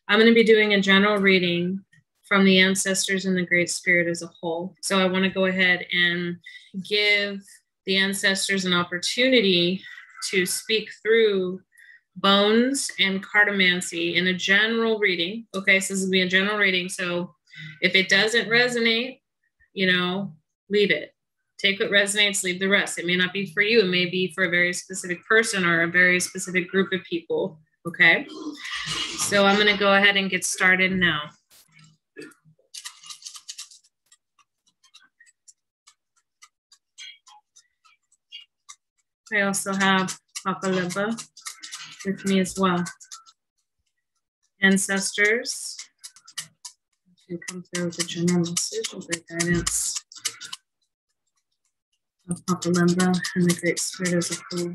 I'm going to be doing a general reading from the ancestors and the Great Spirit as a whole. So I want to go ahead and give the ancestors an opportunity to speak through bones and cartomancy in a general reading. Okay, so this will be a general reading. So if it doesn't resonate, you know, leave it. Take what resonates, leave the rest. It may not be for you. It may be for a very specific person or a very specific group of people. Okay, so I'm going to go ahead and get started now. I also have Papa Legba with me as well. Ancestors, to come through with a general message of the guidance of Papa Legba and the Great Spirit as a whole.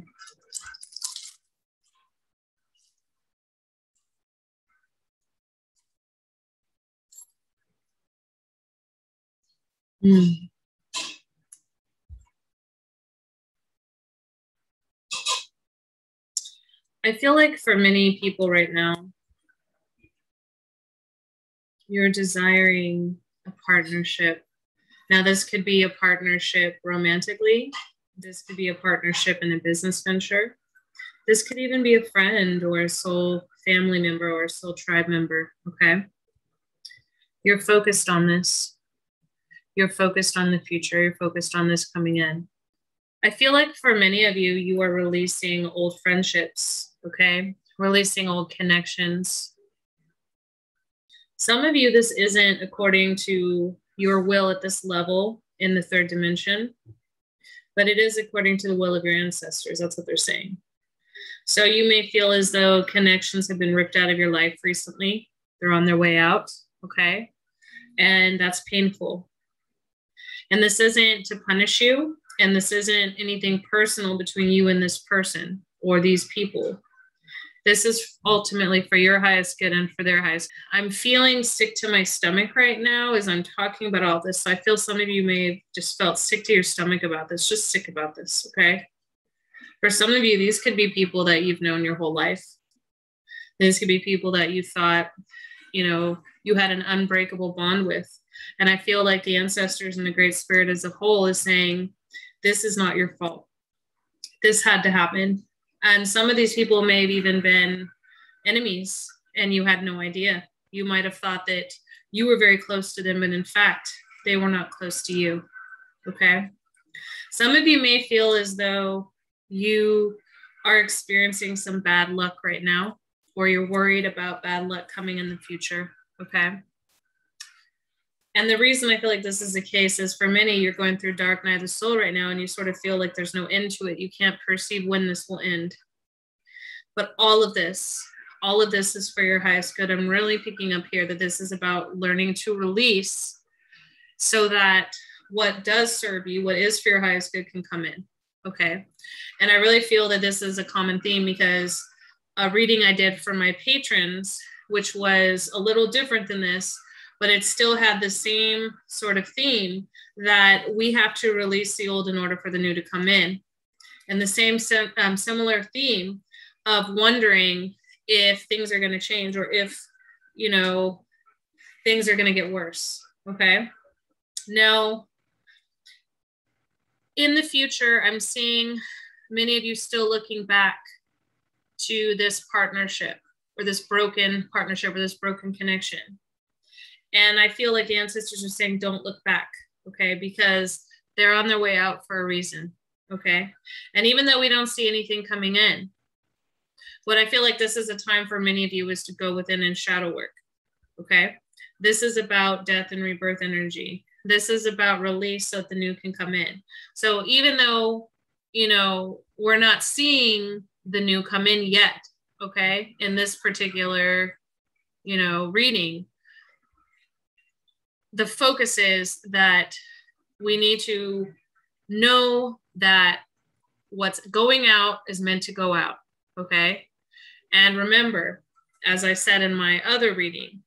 I feel like for many people right now, you're desiring a partnership. Now, this could be a partnership romantically. This could be a partnership in a business venture. This could even be a friend or a soul family member or a soul tribe member, okay? You're focused on this. You're focused on the future. You're focused on this coming in. I feel like for many of you, you are releasing old friendships, okay? Releasing old connections. Some of you, this isn't according to your will at this level in the third dimension, but it is according to the will of your ancestors. That's what they're saying. So you may feel as though connections have been ripped out of your life recently. They're on their way out, okay? And that's painful. And this isn't to punish you. And this isn't anything personal between you and this person or these people. This is ultimately for your highest good and for their highest. I'm feeling sick to my stomach right now as I'm talking about all this. So I feel some of you may have just felt sick to your stomach about this, just sick about this, okay? For some of you, these could be people that you've known your whole life. These could be people that you thought, you know, you had an unbreakable bond with. And I feel like the ancestors and the Great Spirit as a whole is saying, this is not your fault. This had to happen. And some of these people may have even been enemies and you had no idea. You might have thought that you were very close to them, but in fact, they were not close to you, okay? Some of you may feel as though you are experiencing some bad luck right now, or you're worried about bad luck coming in the future, okay? And the reason I feel like this is the case is for many, you're going through dark night of the soul right now, and you sort of feel like there's no end to it. You can't perceive when this will end. But all of this is for your highest good. I'm really picking up here that this is about learning to release so that what does serve you, what is for your highest good can come in, okay? And I really feel that this is a common theme because a reading I did for my patrons, which was a little different than this, but it still had the same sort of theme that we have to release the old in order for the new to come in. And the same similar theme of wondering if things are going to change or if, you know, things are going to get worse, okay? Now, in the future, I'm seeing many of you still looking back to this partnership or this broken partnership or this broken connection. And I feel like the ancestors are saying, don't look back, okay? Because they're on their way out for a reason, okay? And even though we don't see anything coming in, what I feel like this is a time for many of you is to go within and shadow work, okay? This is about death and rebirth energy. This is about release so that the new can come in. So even though, you know, we're not seeing the new come in yet, okay? In this particular, you know, reading, the focus is that we need to know that what's going out is meant to go out, okay? And remember, as I said in my other reading,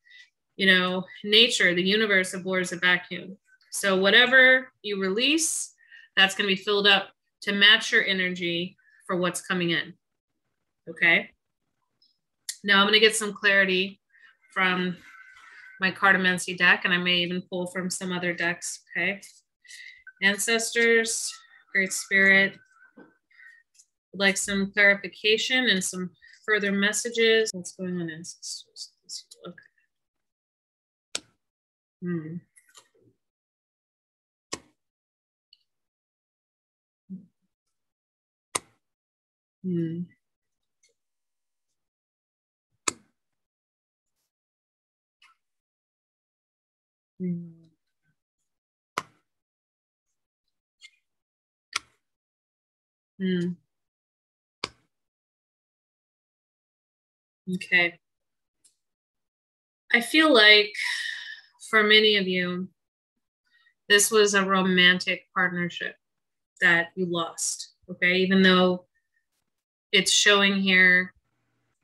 you know, nature, the universe abhors a vacuum. So whatever you release, that's going to be filled up to match your energy for what's coming in, okay? Now I'm going to get some clarity from my Cartomancy deck, and I may even pull from some other decks, okay? Ancestors, Great Spirit, would like some clarification and some further messages. What's going on, ancestors? Let's look. Hmm. Hmm. Hmm. Hmm. Okay. I feel like for many of you, this was a romantic partnership that you lost, okay? Even though it's showing here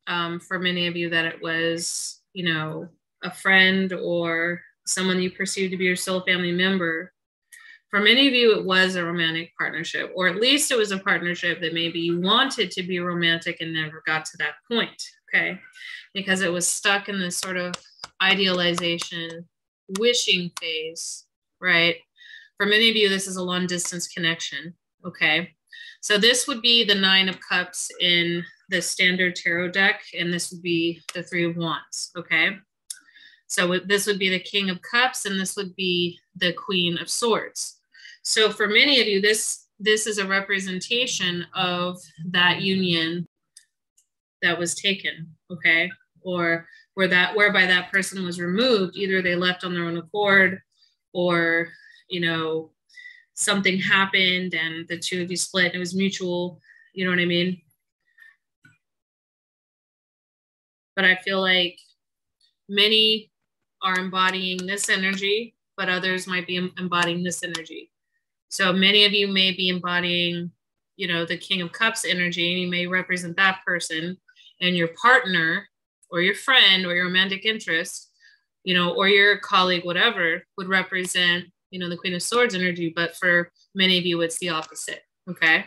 for many of you that it was, you know, a friend or someone you perceive to be your soul family member. For many of you, it was a romantic partnership, or at least it was a partnership that maybe you wanted to be romantic and never got to that point, okay? Because it was stuck in this sort of idealization, wishing phase, right? For many of you, this is a long distance connection, okay? So this would be the 9 of Cups in the standard tarot deck, and this would be the 3 of Wands, okay? So this would be the King of Cups, and this would be the Queen of Swords. So for many of you, this is a representation of that union that was taken, okay? Or whereby that person was removed, either they left on their own accord, or, you know, something happened and the two of you split and it was mutual, you know what I mean? But I feel like many are embodying this energy, but others might be embodying this energy. So many of you may be embodying, you know, the King of Cups energy, and you may represent that person, and your partner or your friend or your romantic interest, you know, or your colleague, whatever, would represent, you know, the Queen of Swords energy. But for many of you, it's the opposite, okay?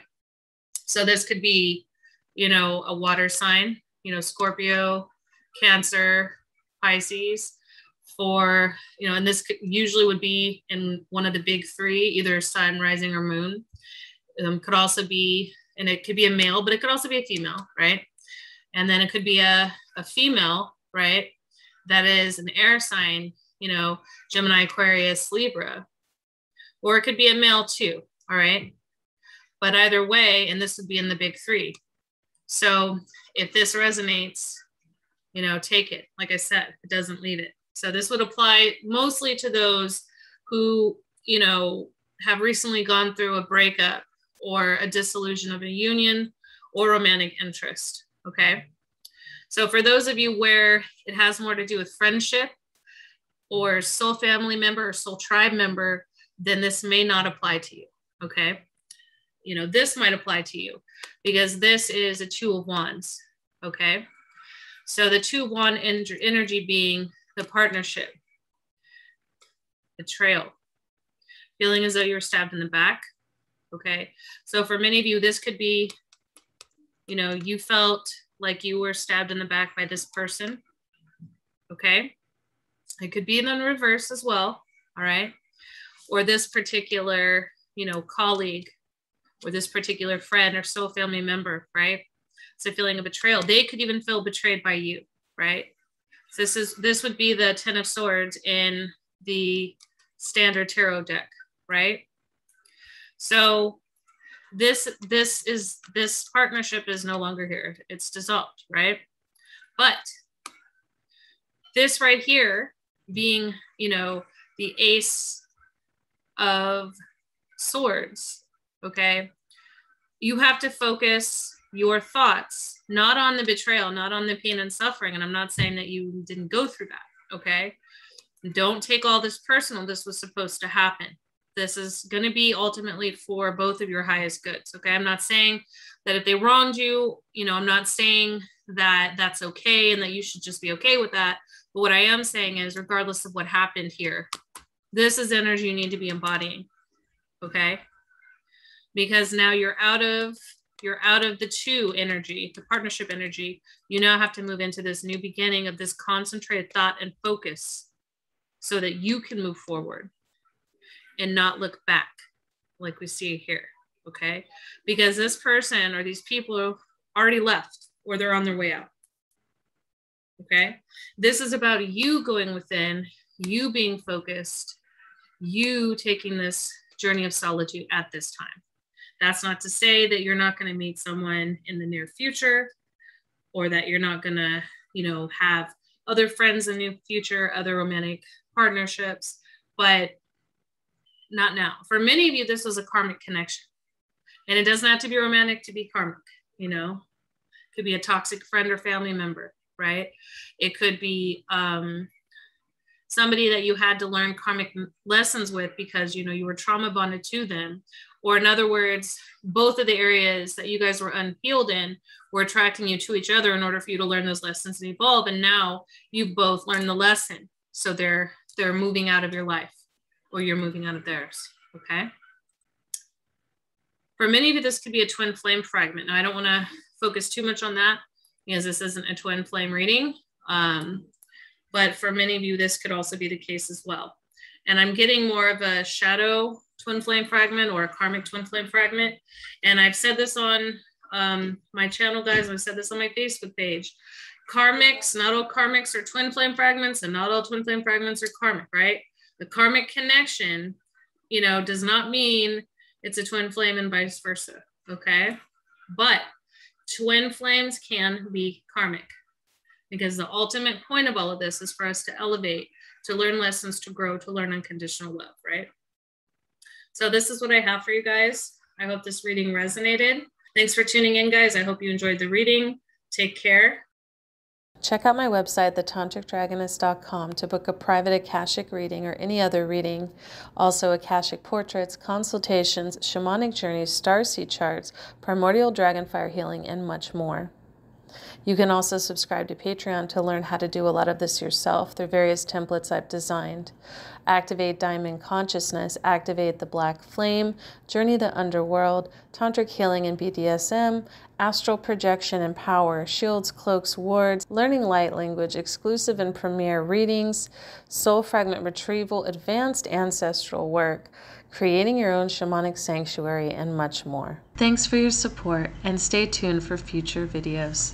So this could be, you know, a water sign, you know, Scorpio, Cancer, Pisces. For, you know, and this usually would be in one of the big 3, either sun, rising, or moon. Could also be, and it could be a male, but it could also be a female, right? And then it could be a female, right? That is an air sign, you know, Gemini, Aquarius, Libra. Or it could be a male too, all right? But either way, and this would be in the big 3. So if this resonates, you know, take it. Like I said, it doesn't leave it. So this would apply mostly to those who, you know, have recently gone through a breakup or a dissolution of a union or romantic interest, okay? So for those of you where it has more to do with friendship or soul family member or soul tribe member, then this may not apply to you, okay? You know, this might apply to you because this is a 2 of Wands, okay? So the 2 of Wands energy being the partnership, betrayal, feeling as though you were stabbed in the back, okay? So for many of you, this could be, you know, you felt like you were stabbed in the back by this person, okay? It could be in the reverse as well, all right? Or this particular, you know, colleague or this particular friend or soul family member, right? It's a feeling of betrayal. They could even feel betrayed by you, right? So this would be the 10 of Swords in the standard tarot deck, right? So this partnership is no longer here. It's dissolved, right? But this right here being, you know, the Ace of Swords, okay? You have to focus your thoughts not on the betrayal, not on the pain and suffering. And I'm not saying that you didn't go through that, okay? Don't take all this personal. This was supposed to happen. This is going to be ultimately for both of your highest goods, okay? I'm not saying that if they wronged you, you know, I'm not saying that that's okay and that you should just be okay with that. But what I am saying is, regardless of what happened here, this is energy you need to be embodying, okay? Because now you're out of You're out of the two energy, the partnership energy. You now have to move into this new beginning of this concentrated thought and focus so that you can move forward and not look back like we see here, okay? Because this person or these people already left or they're on their way out, okay? This is about you going within, you being focused, you taking this journey of solitude at this time. That's not to say that you're not going to meet someone in the near future or that you're not going to, you know, have other friends in the future, other romantic partnerships, but not now. For many of you, this was a karmic connection. And it doesn't have to be romantic to be karmic, you know. It could be a toxic friend or family member, right? It could be somebody that you had to learn karmic lessons with because, you know, you were trauma bonded to them. Or in other words, both of the areas that you guys were unhealed in were attracting you to each other in order for you to learn those lessons and evolve. And now you both learned the lesson. So they're moving out of your life or you're moving out of theirs, okay? For many of you, this could be a twin flame fragment. Now, I don't want to focus too much on that because this isn't a twin flame reading. But for many of you, this could also be the case as well. And I'm getting more of a shadow twin flame fragment or a karmic twin flame fragment. And I've said this on my channel, guys. I've said this on my Facebook page. Karmics, not all karmics are twin flame fragments and not all twin flame fragments are karmic, right? The karmic connection, you know, does not mean it's a twin flame and vice versa, okay? But twin flames can be karmic because the ultimate point of all of this is for us to elevate, to learn lessons, to grow, to learn unconditional love, right? So this is what I have for you guys. I hope this reading resonated. Thanks for tuning in, guys. I hope you enjoyed the reading. Take care. Check out my website, thetantricdragonist.com, to book a private akashic reading or any other reading. Also, akashic portraits, consultations, shamanic journeys, starseed charts, primordial dragon fire healing, and much more. You can also subscribe to Patreon to learn how to do a lot of this yourself. There are various templates I've designed. Activate Diamond Consciousness, Activate the Black Flame, Journey the Underworld, Tantric Healing and BDSM, Astral Projection and Power, Shields, Cloaks, Wards, Learning Light Language, Exclusive and Premier Readings, Soul Fragment Retrieval, Advanced Ancestral Work, Creating Your Own Shamanic Sanctuary, and much more. Thanks for your support and stay tuned for future videos.